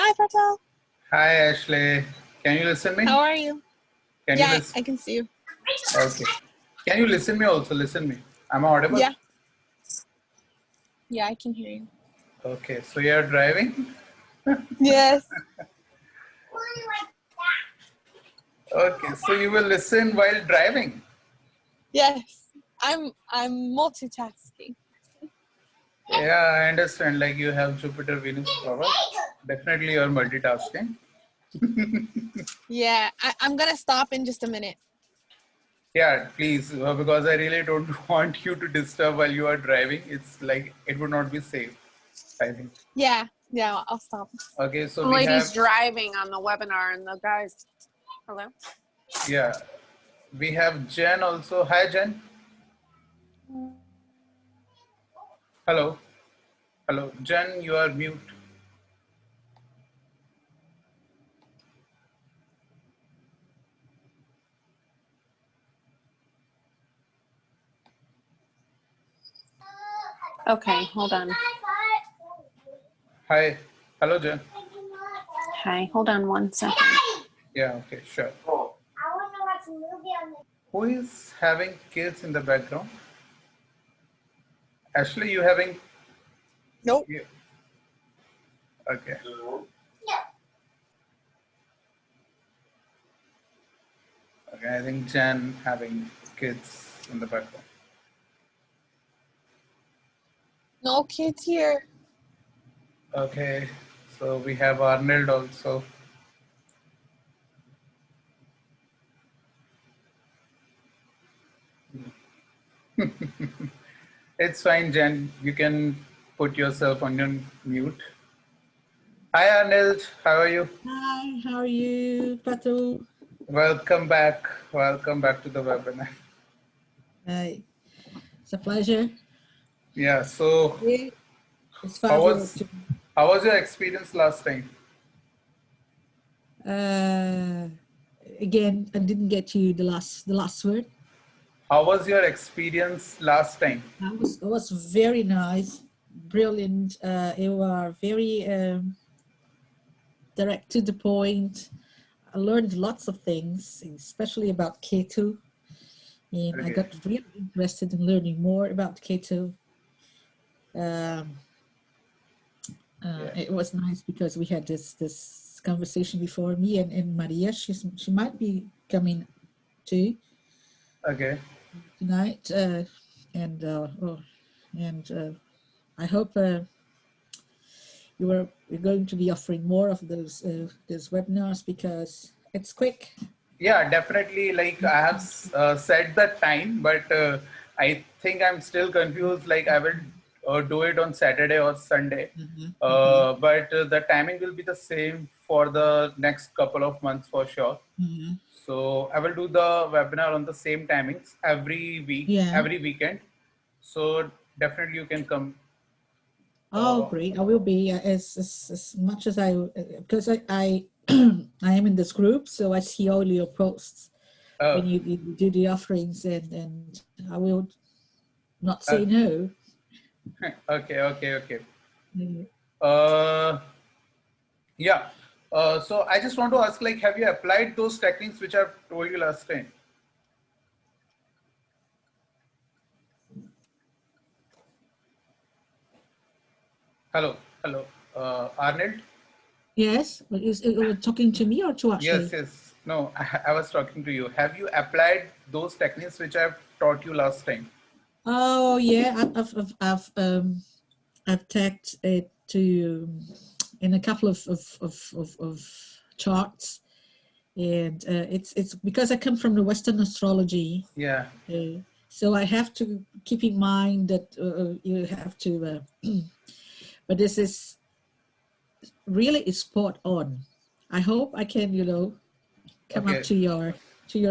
Hi, Patel. Hi, Ashley. Can you listen me? How are you? Can Yeah, you listen? I can see you. Okay. Can you listen me also? Listen me. Am I audible? Yeah. Yeah, I can hear you. Okay. So you're driving? Yes. Okay. So you will listen while driving? Yes. I'm multitasking. Yeah, I understand. Like you have Jupiter, Venus, power. Definitely you're multitasking. Yeah, I'm gonna stop in just a minute. Yeah, please, because I really don't want you to disturb while you are driving. It's like it would not be safe, I think. Yeah, I'll stop. Okay, so The we lady's have driving on the webinar and the guys. Hello? yeah, we have Jen also. Hi, Jen. Hello. Hello. Jen, you are mute. Okay, hold on. Hi. Hello, Jen. Hi, hold on 1 second. Yeah, okay, sure. Who is having kids in the background? Ashley, you having? Nope. Yeah. Okay. Okay, I think Jen having kids in the background. No kids here. Okay, so we have Arnold also. It's fine, Jen. You can put yourself on your mute. Hi, Arnold. How are you? Hi, how are you, Patu? Welcome back. Welcome back to the webinar. Hi, it's a pleasure. Yeah. So, Yeah, it's how fabulous. was your experience last time? Again, I didn't get you the last word. How was your experience last time? It was very nice, brilliant. You were very direct to the point. I learned lots of things, especially about Ketu, and I Okay. got really interested in learning more about Ketu. It was nice because we had this conversation before. Me and Maria, she might be coming too Okay. tonight, and I hope you're going to be offering more of those webinars because it's quick. Yeah, definitely. Like I have said the time, but I think I'm still confused. Like I will do it on Saturday or Sunday, but the timing will be the same for the next couple of months for sure. So I will do the webinar on the same timings every week, every weekend. So definitely you can come. Oh, great! I will be as much as I because I I am in this group, so I see all your posts when you do the offerings, and I will not say no. Okay. Yeah. So I just want to ask, like, have you applied those techniques which I've told you last time? Hello, Arnold? Yes, is it talking to me or to Ashley? Yes. No, I was talking to you. Have you applied those techniques which I've taught you last time? Oh yeah, I've tagged it to in a couple of charts, and it's because I come from the Western astrology. Yeah. So I have to keep in mind that you have to, but this is really spot on. I hope I can, come up to your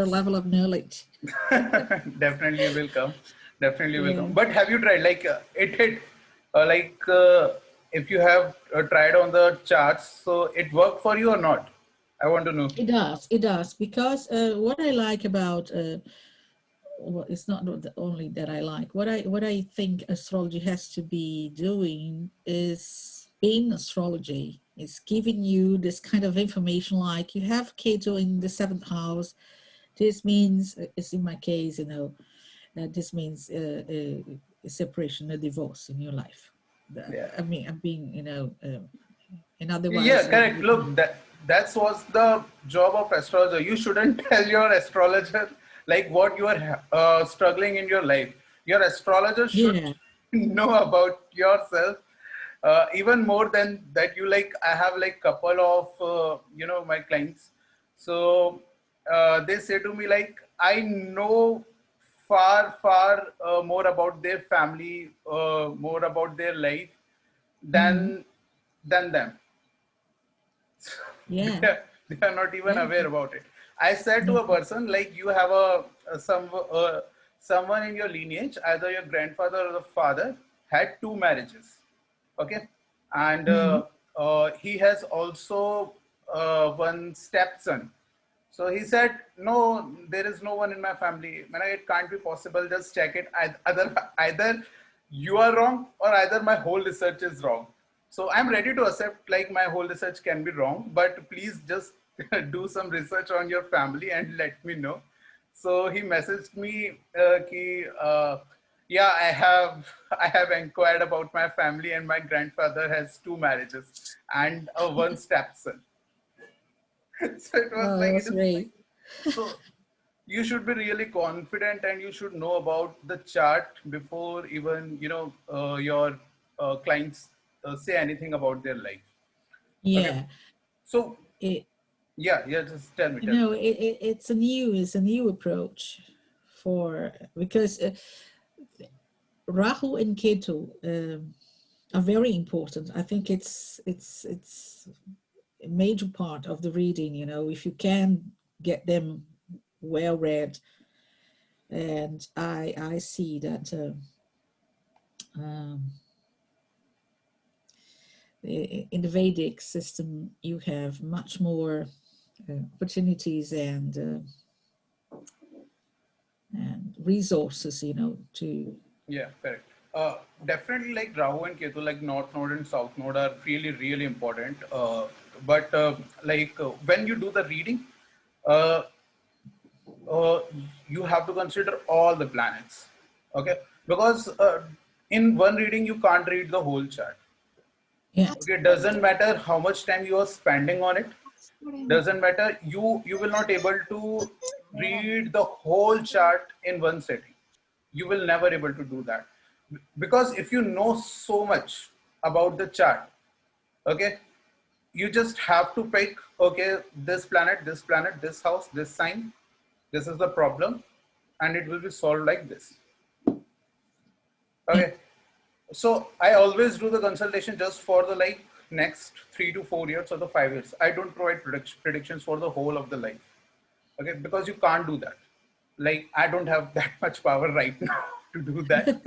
level of knowledge. Definitely will come. Definitely will come. But have you tried? Like if you have tried on the charts, so it worked for you or not? I want to know. It does, because what I like about well, it's not only that I like what I think astrology has to be doing is in astrology, it's giving you this kind of information, like you have Ketu in the 7th house. This means, it's in my case, you know, this means a separation, a divorce in your life. Yeah. I mean, I'm being, you know, and Yeah, otherwise, correct. Look, that was the job of astrologer. You shouldn't tell your astrologer like what you are struggling in your life. Your astrologer should yeah, know about yourself even more than that. You like, I have like couple of my clients. So they say to me like, I know far more about their family, more about their life mhm, than them. yeah, They are not even yeah, aware about it. I said to yeah, a person like, you have someone in your lineage, either your grandfather or the father had two marriages, okay, and mhm, he has also one stepson. So he said, no, there is no one in my family. Man, it can't be possible. Just check it. Either you are wrong or either my whole research is wrong. So I'm ready to accept like my whole research can be wrong, but please just do some research on your family and let me know. So he messaged me, yeah, I have inquired about my family and my grandfather has two marriages and one stepson. So it was oh, like, it that's is great. so you should be really confident and you should know about the chart before even your clients say anything about their life. Okay, Yeah, so it, yeah, just tell me, you tell me. know, it's a new approach for, because Rahu and Ketu are very important. I think it's a major part of the reading. You know, if you can get them well read, and I see that um, in the Vedic system you have much more opportunities and resources. You know, to Yeah, correct. Definitely, like Rahu and Ketu, like North Node and South Node are really important. But when you do the reading, uh, uh, you have to consider all the planets. Okay, because in one reading you can't read the whole chart. yeah, Okay, doesn't matter how much time you are spending on it. Doesn't matter. You will not able to read the whole chart in one sitting. You will never able to do that, because if you know so much about the chart, okay, you just have to pick, okay, this planet, this house, this sign, this is the problem, and it will be solved like this. yeah, Okay, so I always do the consultation just for the like next 3 to 4 years or the 5 years. I don't provide predictions for the whole of the life. Okay, because you can't do that. Like, I don't have that much power right now to do that.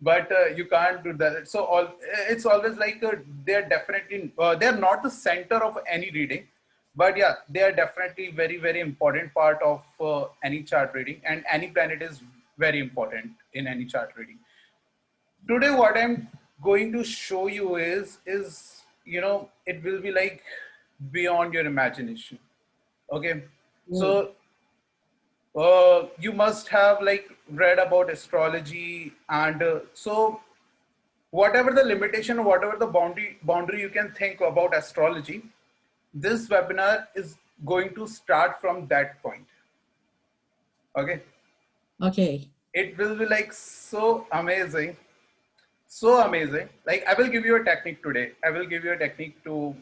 But you can't do that. So it's always like they're definitely they're not the center of any reading, but yeah, they are definitely very important part of any chart reading, and any planet is very important in any chart reading. Today what I'm going to show you is it will be like beyond your imagination. Okay, yeah. so you must have like read about astrology, and so whatever the limitation or whatever the boundary you can think about astrology, this webinar is going to start from that point. Okay, Okay, it will be like so amazing, so amazing. Like, I will give you a technique today. I will give you a technique to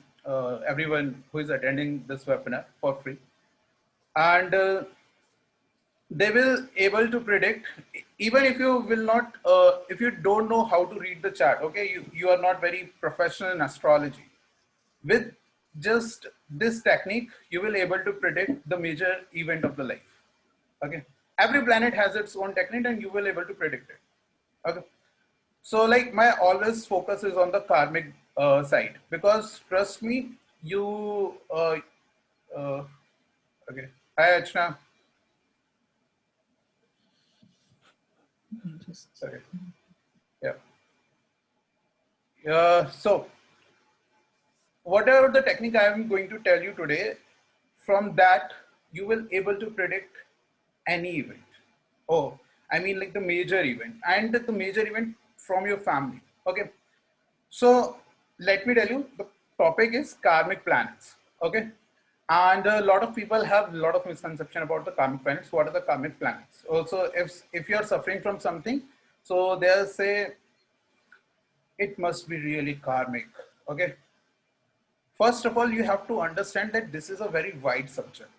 everyone who is attending this webinar for free, and they will able to predict, even if you will not if you don't know how to read the chart. Okay, you are not very professional in astrology. With just this technique, you will able to predict the major event of the life. Okay, every planet has its own technique and you will able to predict it. Okay, so like my always focus is on the karmic side, because trust me, you uh, okay, hi Achna. just Okay, yeah. So whatever the technique I am going to tell you today, from that you will able to predict any event. Oh, I mean like the major event and the major event from your family. Okay. So let me tell you, the topic is karmic planets. Okay. And a lot of people have a lot of misconception about the karmic planets. What are the karmic planets? Also, if you are suffering from something, so they'll say it must be really karmic. Okay. First of all, you have to understand that this is a very wide subject.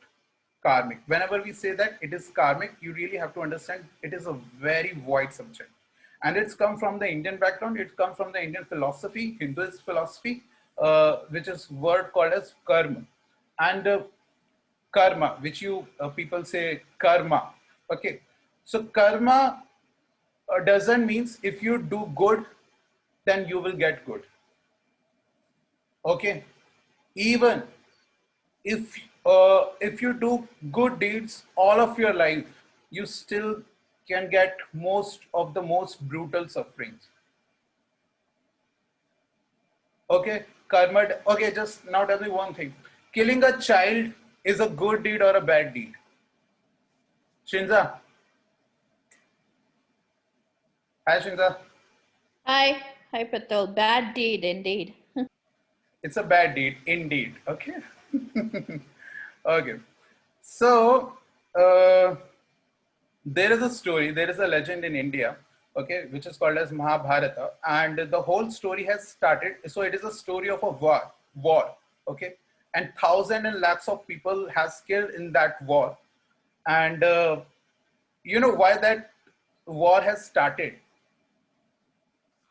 Karmic. Whenever we say that it is karmic, you really have to understand it is a very wide subject. And it's come from the Indian background, it's come from the Indian philosophy, Hinduist philosophy, which is word called as karma. And karma, which you people say karma. Okay. So karma doesn't means if you do good, then you will get good. Okay. Even if you do good deeds all of your life, you still can get most of the most brutal sufferings. Okay, karma. Okay, just now tell me one thing: killing a child is a good deed or a bad deed? Shinza, hi Shinza. Hi, Patel. Bad deed indeed. It's a bad deed indeed. Okay. Okay. So there is a story, there is a legend in India, okay, which is called as Mahabharata, and the whole story has started. So it is a story of a war, okay, and thousands and lakhs of people has killed in that war, and you know why that war has started?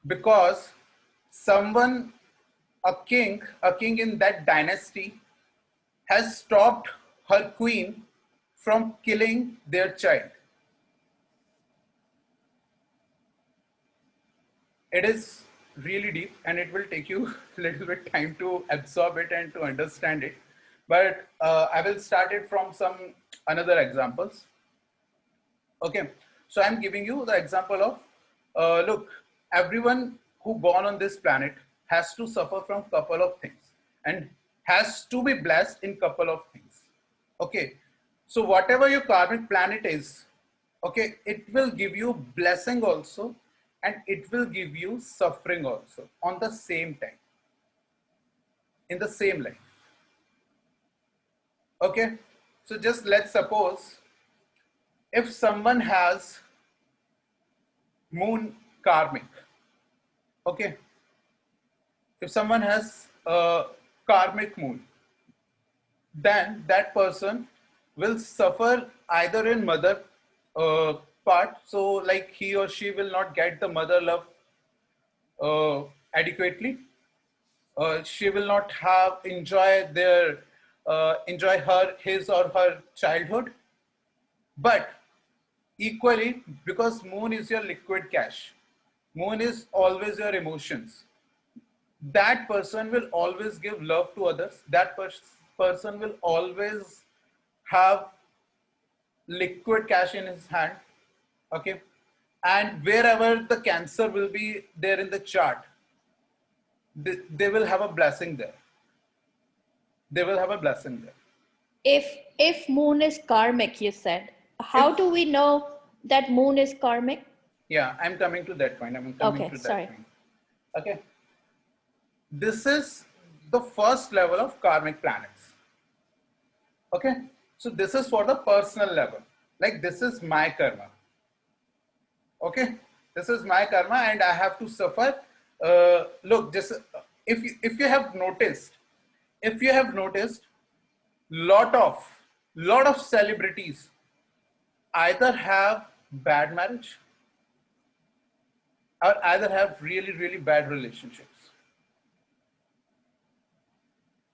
Because someone, a king in that dynasty, has stopped her queen from killing their child. It is really deep and it will take you a little bit time to absorb it and to understand it. But I will start it from some another examples. Okay, so I'm giving you the example of look, everyone who born on this planet has to suffer from couple of things and has to be blessed in couple of things. Okay, so whatever your karmic planet is, okay, it will give you blessing also and it will give you suffering also on the same time, in the same life. Okay, so just let's suppose if someone has moon karmic, okay, if someone has a karmic moon, then that person will suffer either in mother part, so like he or she will not get the mother love adequately. She will not have enjoy her his or her childhood. But equally, because moon is your liquid cash, moon is always your emotions, that person will always give love to others, that person will always have liquid cash in his hand. Okay, and wherever the cancer will be there in the chart, they will have a blessing there, they will have a blessing there. If moon is karmic, you said, how If, do we know that moon is karmic? yeah, I'm coming to that point, I'm coming Okay, to that sorry. point. Okay, this is the first level of karmic planets. Okay, so this is for the personal level, like this is my karma. Okay, this is my karma and I have to suffer. Look, just if you have noticed, if you have noticed, lot of celebrities either have bad marriage or either have really bad relationships.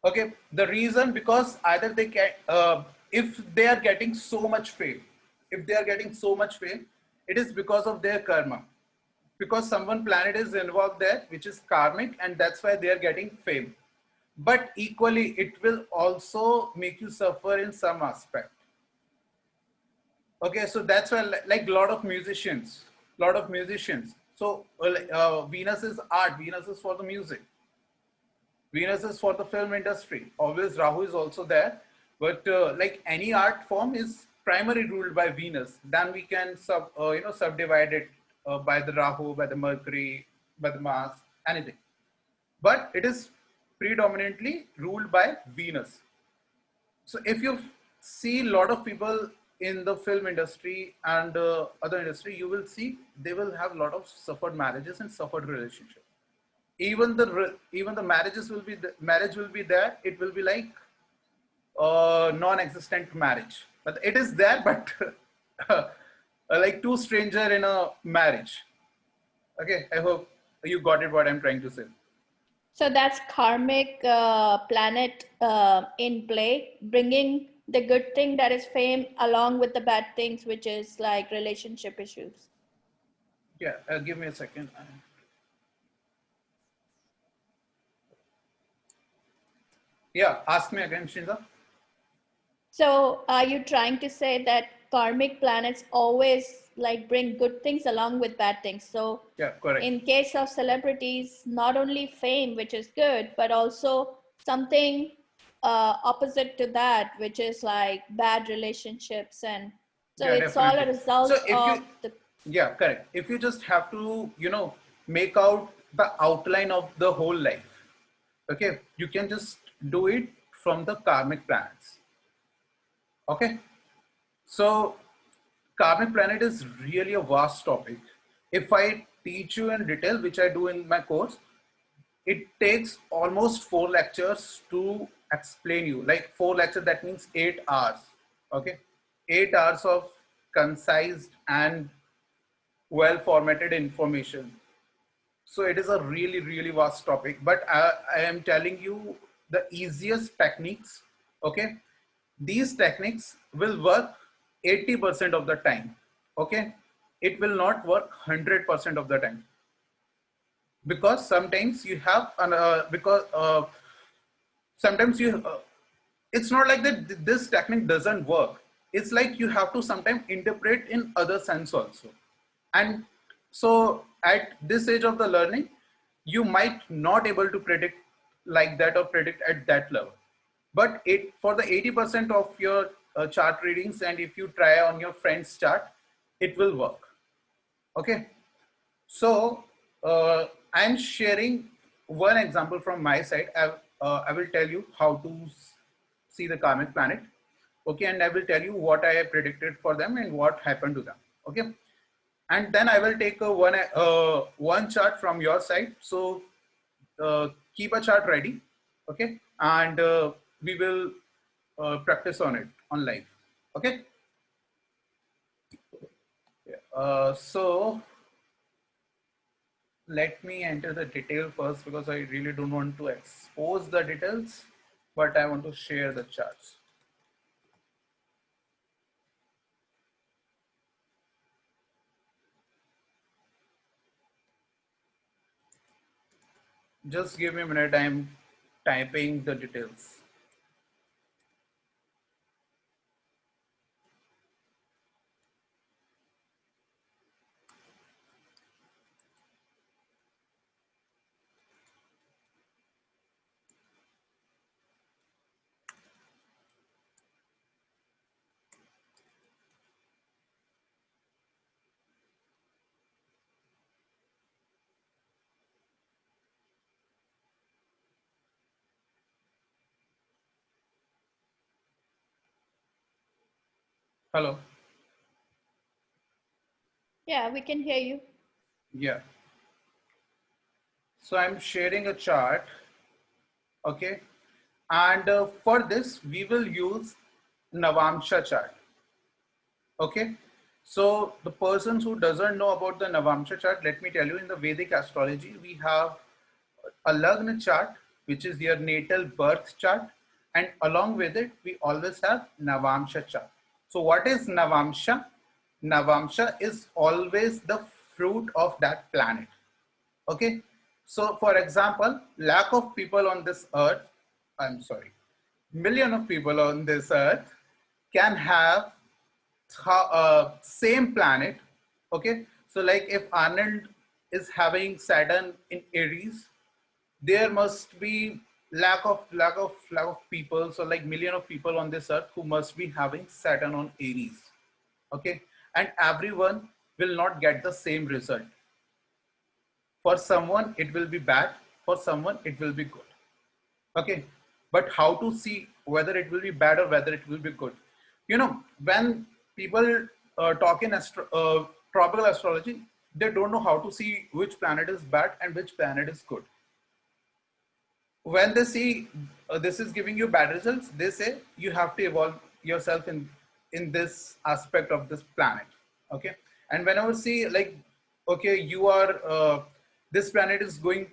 Okay, the reason, because either they can if they are getting so much fame, if they are getting so much fame, it is because of their karma, because someone planet is involved there which is karmic, and that's why they are getting fame. But equally it will also make you suffer in some aspect. Okay, so that's why like a lot of musicians, So Venus is art, Venus is for the music, Venus is for the film industry. Always Rahu is also there, but like any art form is primarily ruled by Venus. Then we can subdivide it by the Rahu, by the Mercury, by the Mars, anything. But it is predominantly ruled by Venus. So if you see a lot of people in the film industry and other industry, you will see they will have a lot of suffered marriages and suffered relationships. Even the marriages will be marriage will be there. It will be like non-existent marriage, but it is there, but like two stranger in a marriage. Okay, I hope you got it what I'm trying to say. So that's karmic planet in play, bringing the good thing that is fame along with the bad things, which is like relationship issues. Yeah, give me a second. Yeah, ask me again, Shinza. So are you trying to say that karmic planets always like bring good things along with bad things? So yeah, correct. In case of celebrities, not only fame, which is good, but also something opposite to that, which is like bad relationships. And so Yeah, it's definitely. all a result So if of you, the. yeah, correct. If you just have to, make out the outline of the whole life, okay, you can just do it from the karmic planets. Okay, so karmic planet is really a vast topic. If I teach you in detail, which I do in my course, it takes almost 4 lectures to explain you. Like 4 lectures, that means 8 hours. Okay, 8 hours of concise and well formatted information. So it is a really, really vast topic, but I am telling you the easiest techniques. Okay, these techniques will work 80% of the time. Okay, it will not work 100% of the time, because sometimes you have because sometimes you it's not like that this technique doesn't work. It's like you have to sometimes interpret in other sense also. And so at this stage of the learning, you might not able to predict like that or predict at that level. But it for the 80% of your chart readings, and if you try on your friend's chart, it will work. Okay, so I'm sharing one example from my side. I will tell you how to see the karmic planet. Okay, and I will tell you what I have predicted for them and what happened to them. Okay, and then I will take one chart from your side. So keep a chart ready. Okay, and we will practice on it on live. Okay. So let me enter the detail first, because I really don't want to expose the details, but I want to share the charts. Just give me a minute, I'm typing the details. Hello. Yeah, we can hear you. Yeah. So I'm sharing a chart. Okay. And for this, we will use Navamsha chart. Okay. So the persons who doesn't know about the Navamsha chart, let me tell you, in the Vedic astrology, we have a Lagna chart, which is your natal birth chart. And along with it, we always have Navamsha chart. So what is Navamsha? Navamsha is always the fruit of that planet. Okay. So for example, lack of people on this earth, I'm sorry, million of people on this earth can have same planet. Okay, so like if Arnold is having Saturn in Aries, there must be lack of people. So like million of people on this earth who must be having Saturn on Aries. Okay, and everyone will not get the same result. For someone it will be bad, for someone it will be good. Okay, but how to see whether it will be bad or whether it will be good? You know, when people talk in tropical astrology, they don't know how to see which planet is bad and which planet is good. When they see this is giving you bad results, they say you have to evolve yourself in this aspect of this planet. Okay, and whenever see like, okay, you are this planet is going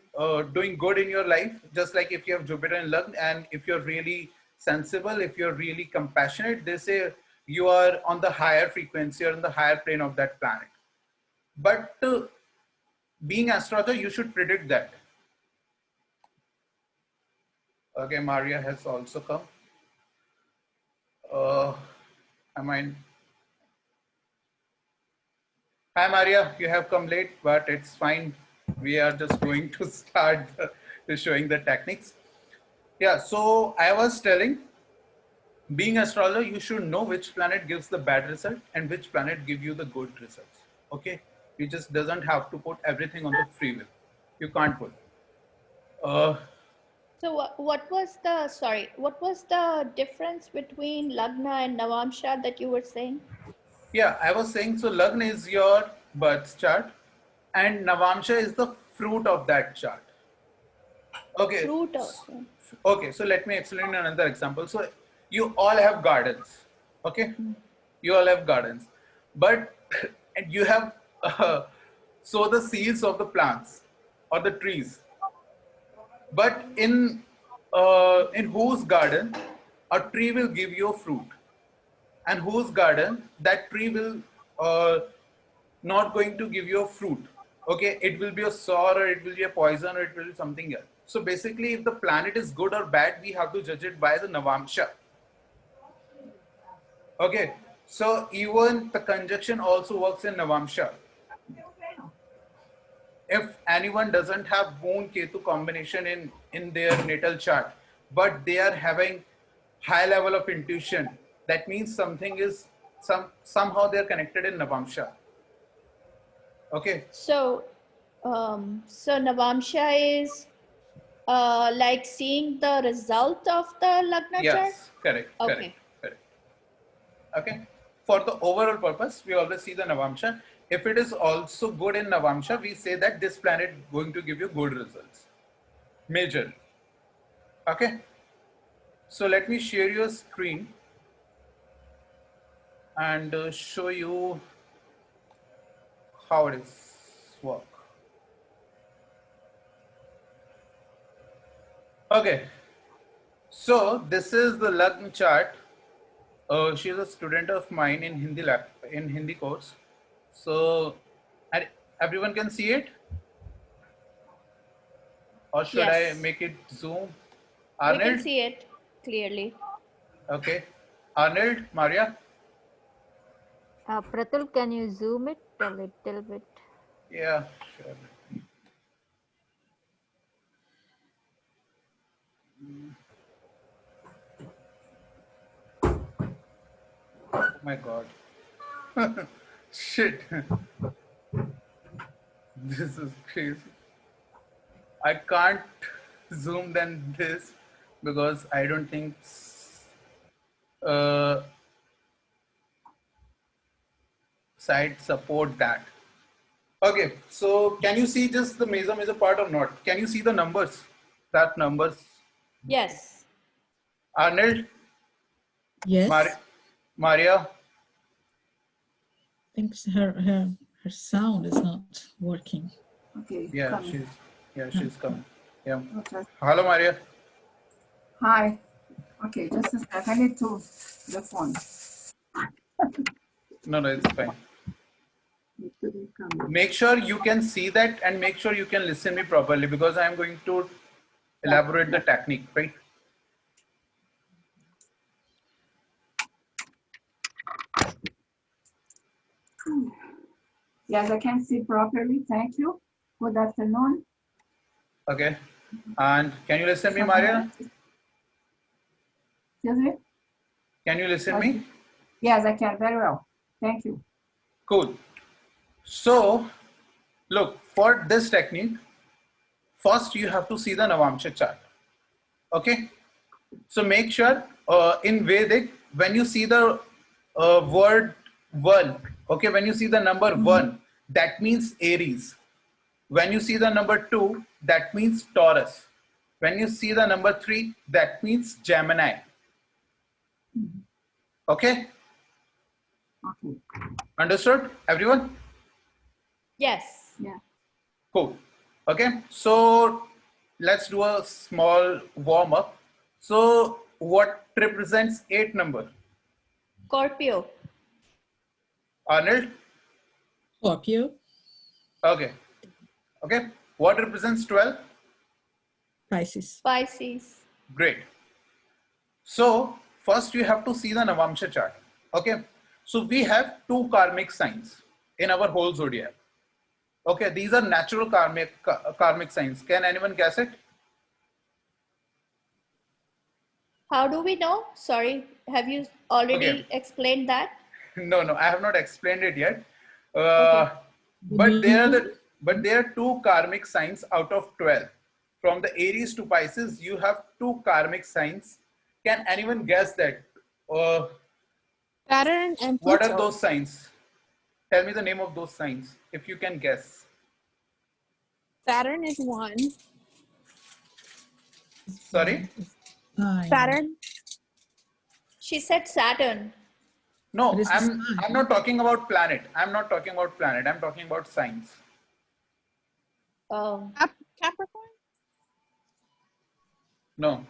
doing good in your life, just like if you have Jupiter in Lagna, and if you're really sensible, if you're really compassionate, they say you are on the higher frequency or on the higher plane of that planet. But being astrologer, you should predict that. Okay, Maria has also come. I mean, hi Maria, you have come late, but it's fine. We are just going to start showing the techniques. Yeah, so I was telling, being astrologer, you should know which planet gives the bad result and which planet give you the good results. Okay, you just doesn't have to put everything on the free will. You can't put. So what was the, sorry, what was the difference between Lagna and Navamsha that you were saying? Yeah, I was saying, so Lagna is your birth chart and Navamsha is the fruit of that chart. Okay. Fruit of, Okay, so let me explain another example. So you all have gardens. Okay, you all have gardens, but and you have sow the seeds of the plants or the trees. But in whose garden a tree will give you a fruit, and whose garden that tree will not going to give you a fruit. Okay, it will be a sour, or it will be a poison, or it will be something else. So basically, if the planet is good or bad, we have to judge it by the Navamsha. Okay, so even the conjunction also works in Navamsha. If anyone doesn't have Moon Ketu combination in their natal chart, but they are having high level of intuition, that means something is somehow they are connected in Navamsha. Okay. so so Navamsha is like seeing the result of the Lagna chart? Yes, correct, correct, Okay. correct. Okay. For the overall purpose, we always see the Navamsha. If it is also good in Navamsha, we say that this planet going to give you good results. Major. Okay. So let me share your screen and show you how it is work. Okay. So this is the Lagna chart. She is a student of mine in Hindi lab, in Hindi course. So and everyone can see it, or should I Yes. make it zoom? We can Arnold? see it clearly. Okay. Arnold, Maria? Pratul, can you zoom it a little bit? Yeah, sure. Oh my God. Shit. This is crazy. I can't zoom than this because I don't think uh, site support that. Okay, so can you see just the major part or not? Can you see the numbers? That numbers. Yes. Arnold, Yes. Maria. I think her sound is not working. Okay. Yeah, coming. she's coming. Yeah. Okay. Hello, Maria. Hi. Okay, just a sec. I need to the phone. No, it's fine. It couldn't come. Make sure you can see that and make sure you can listen me properly because I'm going to elaborate the technique, right? Yes, I can see properly. Thank you. Good afternoon. Okay. And can you listen me, Maria? Excuse me? Can you listen me? Yes, I can very well. Thank you. Cool. So, look, for this technique, first you have to see the Navamsha chart. Okay. So make sure in Vedic, when you see the word one, okay, when you see the number one, that means Aries. When you see the number two, that means Taurus. When you see the number three, that means Gemini. Okay? Okay. Understood, everyone? Yes. Yeah. Cool. Okay, so let's do a small warm up. So, what represents 8 number? Scorpio. Arnold? Scorpio, Okay. Okay. What represents 12? Pisces. Pisces. Great. So, first you have to see the Navamsha chart. Okay. So, we have 2 karmic signs in our whole zodiac. Okay. These are natural karmic signs. Can anyone guess it? How do we know? Sorry, have you already Okay. explained that? No, I have not explained it yet. Okay. But there are 2 karmic signs out of 12. From the Aries to Pisces, you have 2 karmic signs. Can anyone guess that? Saturn and Pluto. What are those signs? Tell me the name of those signs, if you can guess. Saturn is one. Sorry? Fine. Saturn. She said Saturn. No, But it's I'm fine. not talking about planet. I'm not talking about planet. I'm talking about signs. Oh, Capricorn. No,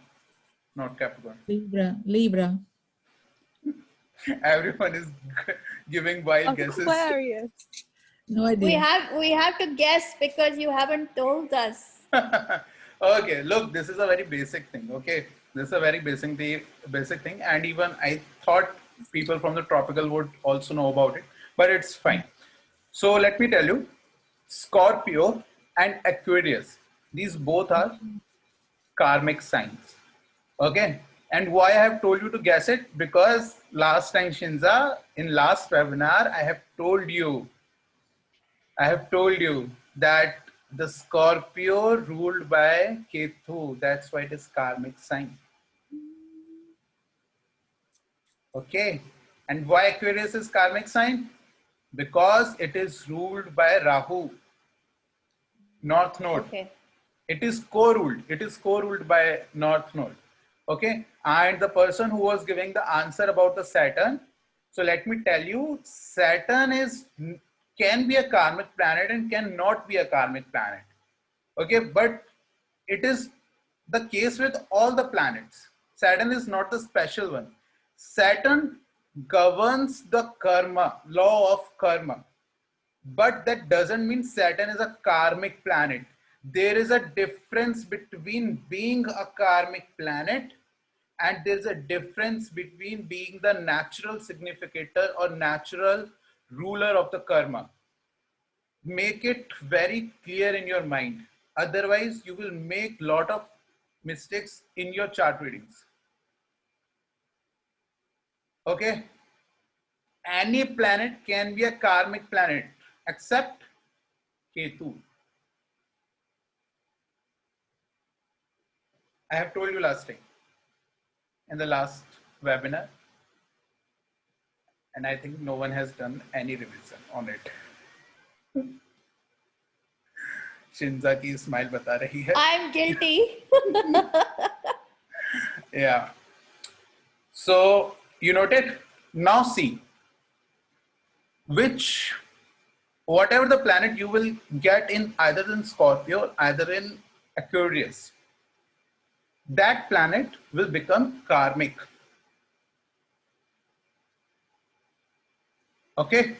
not Capricorn. Libra. Everyone is giving wild guesses. Aquarius. No idea. we have to guess because you haven't told us. Okay, look, this is a very basic thing. Okay, this is a very basic thing, and even I thought people from the tropical would also know about it, but it's fine. So let me tell you, Scorpio and Aquarius, these both are karmic signs. Okay, and why I have told you to guess it, because last time, Shinza, in last webinar, I have told you that the Scorpio ruled by Ketu, that's why it is karmic sign. Okay, and why Aquarius is karmic sign? Because it is ruled by Rahu, North Node. Okay. It is co-ruled by North Node. Okay, and the person who was giving the answer about the Saturn, so let me tell you, Saturn can be a karmic planet and cannot be a karmic planet. Okay, but it is the case with all the planets. Saturn is not the special one. Saturn governs the karma, law of karma. But that doesn't mean Saturn is a karmic planet. There is a difference between being a karmic planet, and there's a difference between being the natural significator or natural ruler of the karma. Make it very clear in your mind. Otherwise, you will make a lot of mistakes in your chart readings. Okay? Any planet can be a karmic planet except Ketu. I have told you last time in the last webinar, and I think no one has done any revision on it. Shinza ki smile bata rahi hai. I'm guilty. Yeah. So you noted. Now see, whatever the planet you will get in either in Scorpio, either in Aquarius, that planet will become karmic. Okay.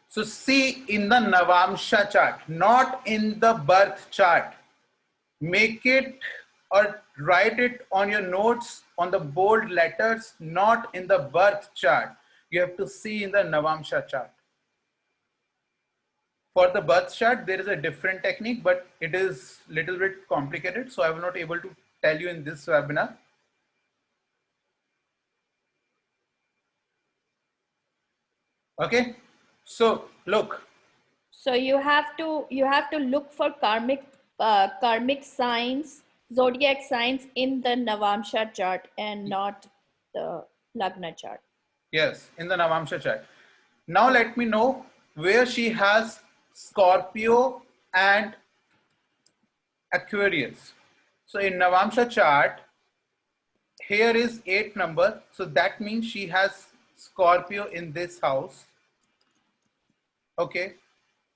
So see in the Navamsha chart, not in the birth chart. Make it or write it on your notes on the bold letters, not in the birth chart. You have to see in the Navamsha chart. For the birth chart, there is a different technique, but it is little bit complicated. So I will not able to tell you in this webinar. Okay. So look. So you have to look for karmic signs, zodiac signs in the Navamsha chart and not the Lagna chart. Yes, in the Navamsha chart. Now let me know where she has Scorpio and Aquarius. So in Navamsha chart, here is 8 number. So that means she has Scorpio in this house. Okay.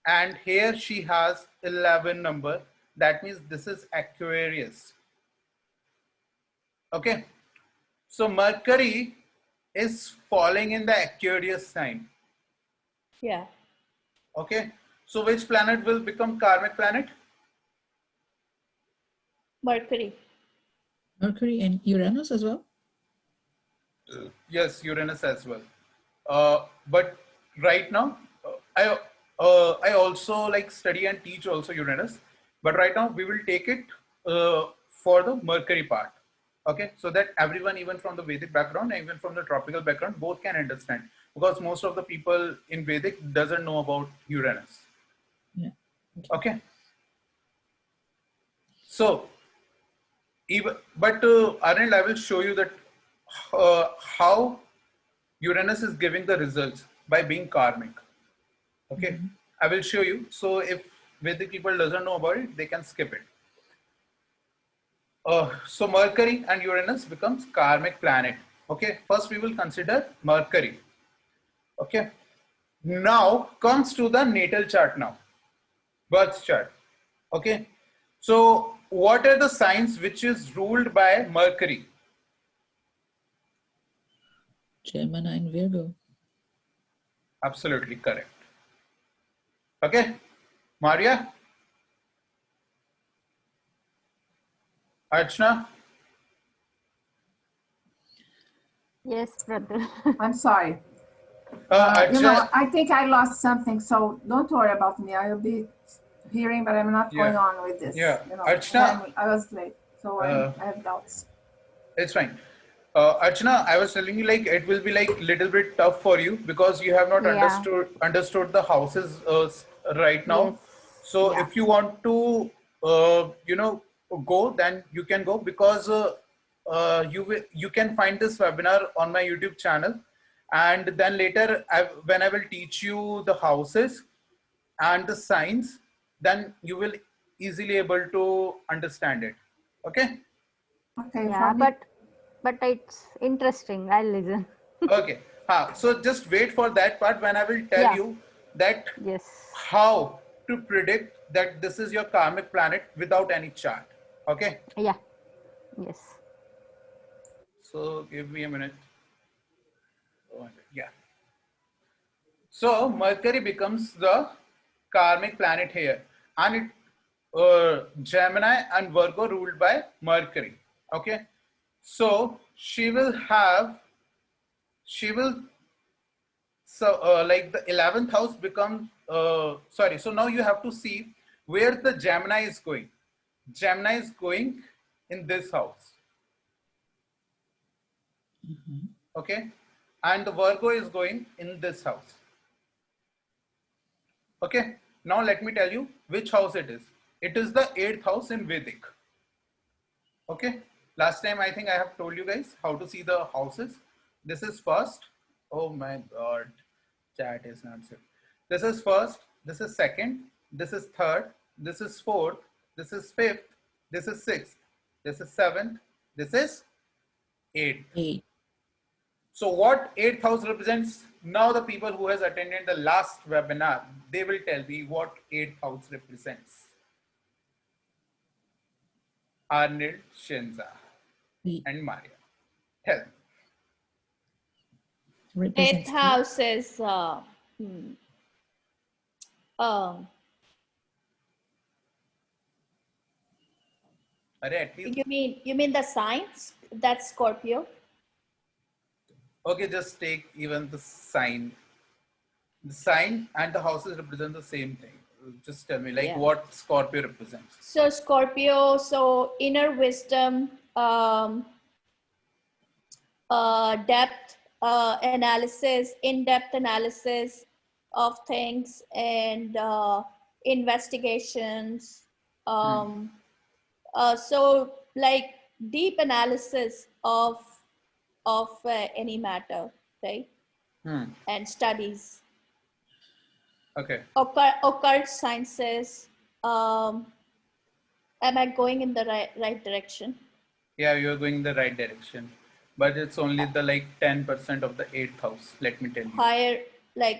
And here she has 11 number. That means this is Aquarius. Okay. So Mercury is falling in the Aquarius sign. Yeah. Okay. So which planet will become karmic planet? Mercury. Mercury and Uranus as well. Yes, Uranus as well. But right now, I also like study and teach also Uranus. But right now we will take it for the Mercury part. Okay, so that everyone, even from the Vedic background, even from the tropical background, both can understand. Because most of the people in Vedic doesn't know about Uranus. Yeah. Okay. So, even Arnold, I will show you that how Uranus is giving the results by being karmic. Okay, I will show you. So if Vedic people doesn't know about it, they can skip it. So Mercury and Uranus becomes karmic planet. Okay, first we will consider Mercury. Okay, now comes to the natal chart now, birth chart. Okay, so what are the signs which is ruled by Mercury? Gemini and Virgo. Absolutely correct. Okay, Maria, Archana. Yes, brother. I'm sorry. Archana, I think I lost something, so don't worry about me. I will be hearing, but I'm not going on with this. Yeah. You know, Archana, I was late, so I have doubts. it's fine. Archana, I was telling you like it will be like little bit tough for you because you have not Yeah. understood the houses right now. Yes. So Yeah. if you want to go, then you can go because you can find this webinar on my YouTube channel, and then later when I will teach you the houses and the signs, then you will easily able to understand it. Okay. Okay. Yeah, probably- but it's interesting. I'll listen. Okay. So just wait for that part when I will tell Yeah. you that Yes. how to predict that this is your karmic planet without any chart. Okay. Yeah. Yes. So give me a minute. Yeah. So Mercury becomes the karmic planet here, and it Gemini and Virgo ruled by Mercury. Okay. So she will like the 11th house becomes sorry. So now you have to see where the Gemini is going. Gemini is going in this house. Okay, and the Virgo is going in this house. Okay, now let me tell you which house it is. It is the 8th house in Vedic. Okay, last time I think I have told you guys how to see the houses. This is first. Oh my god, chat is not safe. This is first, this is second, this is third, this is fourth, this is fifth, this is sixth, this is seventh, this is eighth. 8. So what 8th house represents? Now the people who has attended the last webinar, they will tell me what 8th house represents. Arnold, Shenza, and Maria. Tell me. Eighth Represents house is At least, you mean the signs? That's Scorpio. okay, just take even the sign. The sign and the houses represent the same thing. Just tell me, like, Yeah. what Scorpio represents. So Scorpio, so inner wisdom, depth analysis, in-depth analysis of things, and investigations. So like deep analysis of any matter, right? And studies. Okay. Occult sciences. Am I going in the right direction? Yeah, you're going in the right direction, but it's only the like 10% of the 8th house. Let me tell you.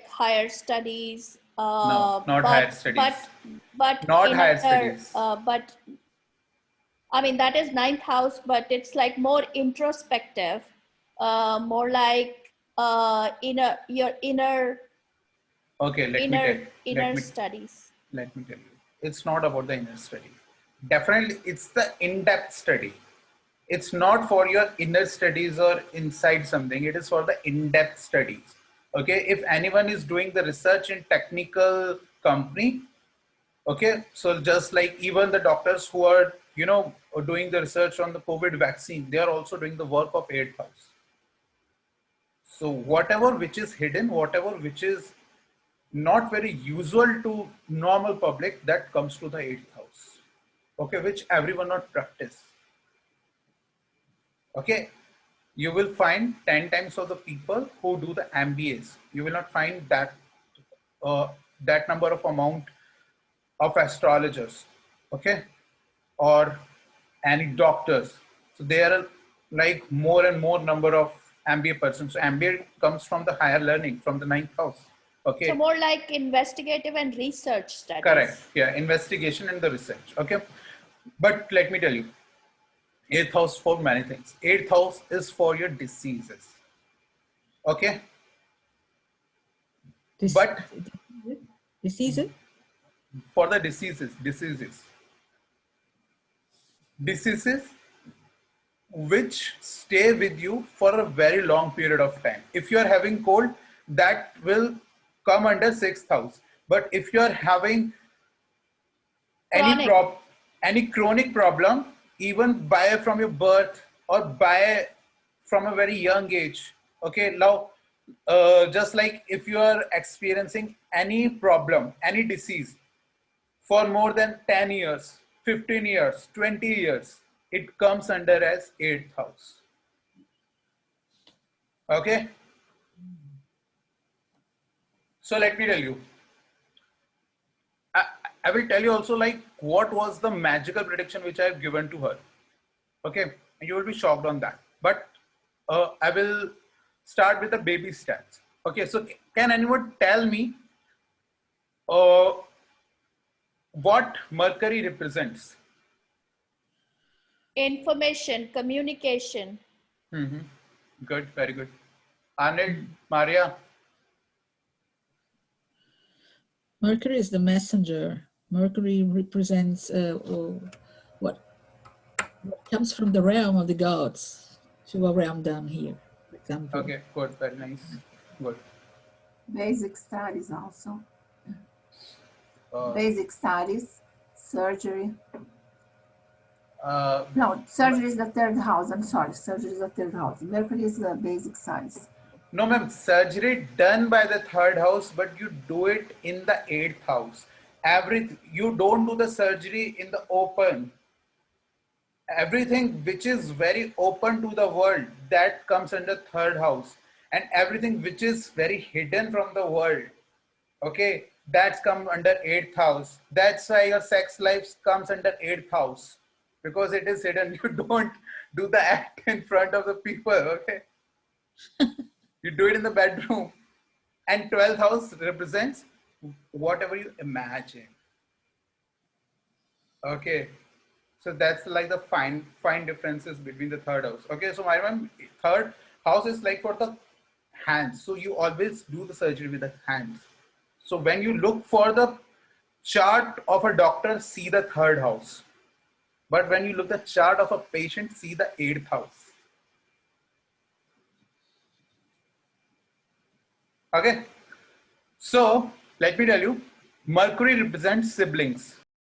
Higher studies. No, not higher studies. But not inner, higher studies. but I mean that is ninth house, but it's like more introspective, more like your inner. Okay, inner studies. Let me tell you. It's not about the inner study. Definitely, it's the in-depth study. It's not for your inner studies or inside something. It is for the in-depth studies. Okay, if anyone is doing the research in technical company, okay, so just like even the doctors who are, doing the research on the COVID vaccine, they are also doing the work of 8th house. So whatever which is hidden, whatever which is not very usual to normal public, that comes to the 8th house, okay, which everyone not practice. Okay, you will find 10 times of the people who do the MBAs. You will not find that number of amount of astrologers, okay, or any doctors. So there are like more and more number of MBA persons. So MBA comes from the higher learning, from the 9th house. Okay. So more like investigative and research studies. Correct. Yeah, investigation and the research. Okay. But let me tell you, 8th house for many things. 8th house is for your diseases. Okay. But diseases? For the diseases which stay with you for a very long period of time. If you are having cold, that will come under 6th house. But if you are having any chronic problem, even by from your birth or by from a very young age, okay, now just like if you are experiencing any problem, any disease for more than 10 years, 15 years, 20 years, it comes under as 8th house. Okay. So let me tell you. I will tell you also like what was the magical prediction which I have given to her. Okay. You will be shocked on that. But I will start with the baby steps. Okay. So can anyone tell me what Mercury represents? Information, communication. Good, very good. Arnold, Maria. Mercury is the messenger. Mercury represents what comes from the realm of the gods. Shiva realm down here, for example. Okay, good, very nice. Good. Basic studies also. Basic studies, surgery. No, surgery is the 3rd house. I'm sorry, surgery is the 3rd house. Mercury is the basic studies. No, ma'am, surgery done by the 3rd house, but you do it in the 8th house. You don't do the surgery in the open. Everything which is very open to the world, that comes under 3rd house. And everything which is very hidden from the world, okay, that's come under 8th house. That's why your sex life comes under 8th house, because it is hidden. You don't do the act in front of the people, okay? You do it in the bedroom. And 12th house represents whatever you imagine. Okay. So that's like the fine differences between the 3rd house. Okay. So my 3rd house is like for the hands. So you always do the surgery with the hands. So when you look for the chart of a doctor, see the 3rd house. But when you look at the chart of a patient, see the 8th house. Okay. So let me tell you, Mercury represents siblings.